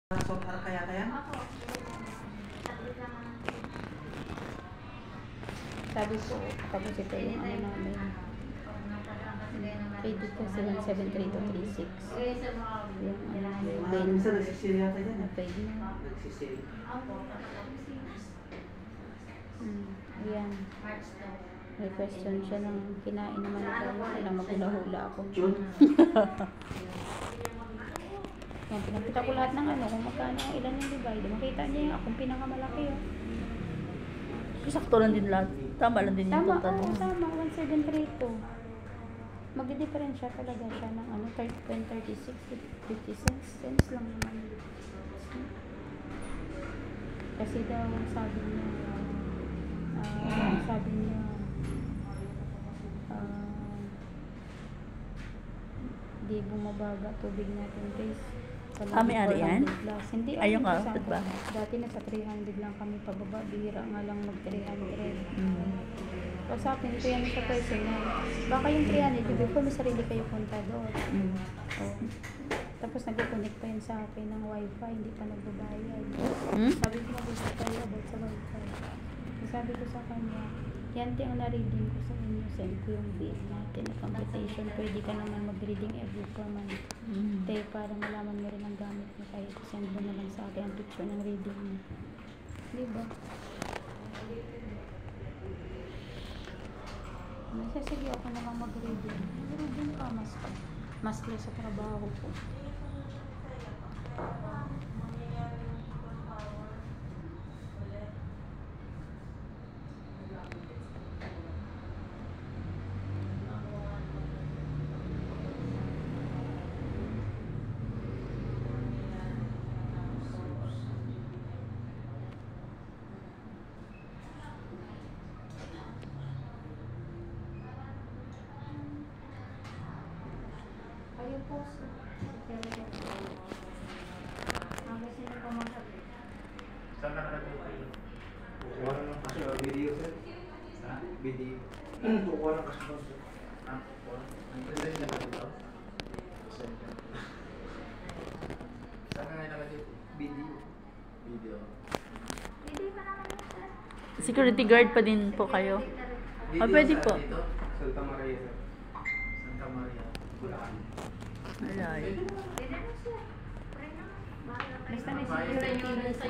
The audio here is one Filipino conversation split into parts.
Kaya yan? Sabi ko, tapos ito yung ano namin. Credit kasi 173-236. Yung ano, yung Minsan nagsisiri yata yan. pwede na. Nagsisiri. Ayan. May question siya ng kinain naman na tayo. Kailang maghula-hula ako. June? Yan, pinakita ko lahat ng ano, kung magkano ang ilan yung divide. Makita niya yung akong pinakamalaki yun. Sakto lang din lahat. Tama lang din yung Tama, total. oo, tama. 1732. Magdi-diferensya talaga siya ng ano, 30.36, 50 cents lang naman. Kasi daw, sabi niya, di bumabaga tubig natin guys. May ari yan? Hindi, ayun ka, sa ba? dati nasa 300 lang kami pababa, bihira nga lang mag 300. Pag sa akin, ito yan sa personal. Baka yung 300, before may sarili kayo kontador. Oh. Tapos nag-connect pa yun sa akin ng wifi, hindi pa nagbabayad. Sabi ko mag-usap tayo about sa wifi. Sabi ko sa kanya, yan ang na-reading ko sa inyo, send ko yung bill natin na computation. Pwede ka naman mag-reading every per month. Para malaman mo rin ang gamit mo, kahit send mo na lang sa akin ang picture ng reading mo. Diba? Nasasagi ako na lang mag-reading. Mag-reading ka, mas less sa trabaho ko. Ayun po, sir. Saan ka nakatulog? Kukuha na lang kasi video sir. Ha? Video. Kukuha na kasi sir. Ah, ang present niya ba dito? Present niya. Saan ka ngayon nakatulog? Video. Video. Security guard pa din po kayo. Video pwede saan po. Dito? Santa Maria sir. Santa Maria. Bulacan. Alay. Basta may security sa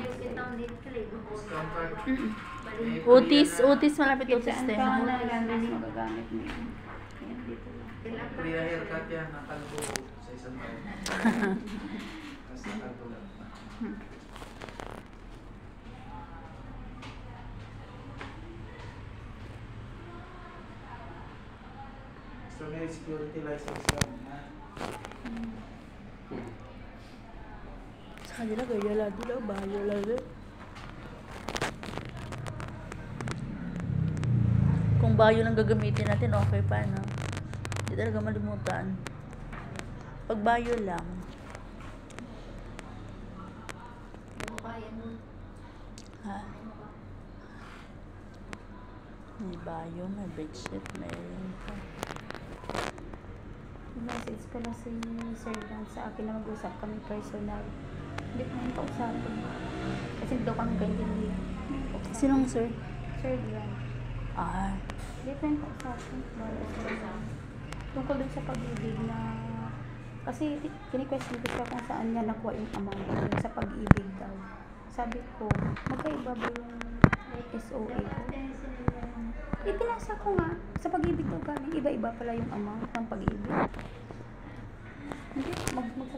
Discount card. Otis, malapit Otis saan din. pa na lang magagamit mo. Ayan, dito lang. Free na haircut yan. Nakalbo sa isang taon. Tapos nakalbo lang. So may security license lang. Ha? Sa kanila, gaya lang din lang. Bayo lang din. Kung bayo lang gagamitin natin, okay pa, no? Hindi talaga malimutan. Pag bayo lang. Ha? May bayo, may bedsheet, may Message pala si Sir Dan sa akin na mag-usap kami personal. Hindi ko naman kausapin. Kasi daw kami kaintindihan. Sinong sir? Sir Dan. Hindi ko naman kausapin. Tungkol dun sa pag-ibig na... Kasi kini-question ko siya kung saan niya nakuha yung amount dun sa pag-ibig daw. Sabi ko, magkaiba ba yung SOA ko? Pinasa ko nga, sa pag-ibig daw galing, iba-iba pala yung amount ng pag-ibig. Hindi, magsasabi